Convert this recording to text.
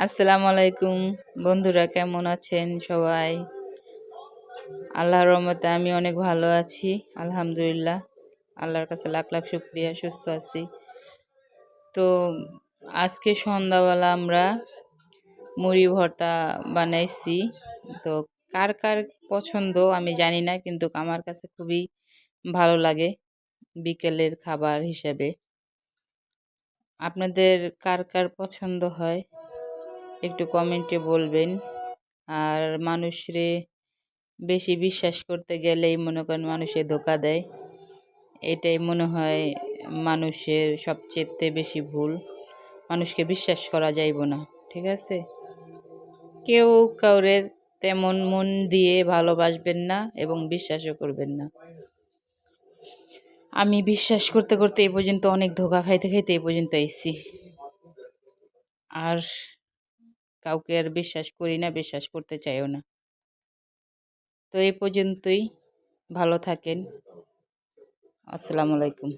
আসসালামু আলাইকুম বন্ধুরা, কেমন আছেন সবাই? আল্লাহর রহমতে আমি অনেক ভালো আছি, আলহামদুলিল্লাহ। আল্লাহর কাছে লাখ লাখ শুকরিয়া, সুস্থ আছি। তো আজকে সন্ধ্যাবেলা আমরা মুড়ি ভর্তা বানাইছি। তো কার কার পছন্দ আমি জানি না, কিন্তু আমার কাছে খুবই ভালো লাগে বিকেলের খাবার হিসেবে। আপনাদের কার কার পছন্দ হয় একটু কমেন্টে বলবেন। আর মানুষরে বেশি বিশ্বাস করতে গেলেই মনে করেন মানুষে ধোঁকা দেয়, এটাই মনে হয় মানুষের সবচেয়ে বেশি ভুল। মানুষকে বিশ্বাস করা যাইব না, ঠিক আছে? কেউ কাউরে তেমন মন দিয়ে ভালোবাসবেন না এবং বিশ্বাসও করবেন না। আমি বিশ্বাস করতে করতে এই পর্যন্ত অনেক ধোঁকা খাইতে খাইতে এই পর্যন্ত আইছি, আর কাউকে আর বিশ্বাস করি না, বিশ্বাস করতে চাইও না। তো এই পর্যন্তই, ভালো থাকেন। আসসালামু আলাইকুম।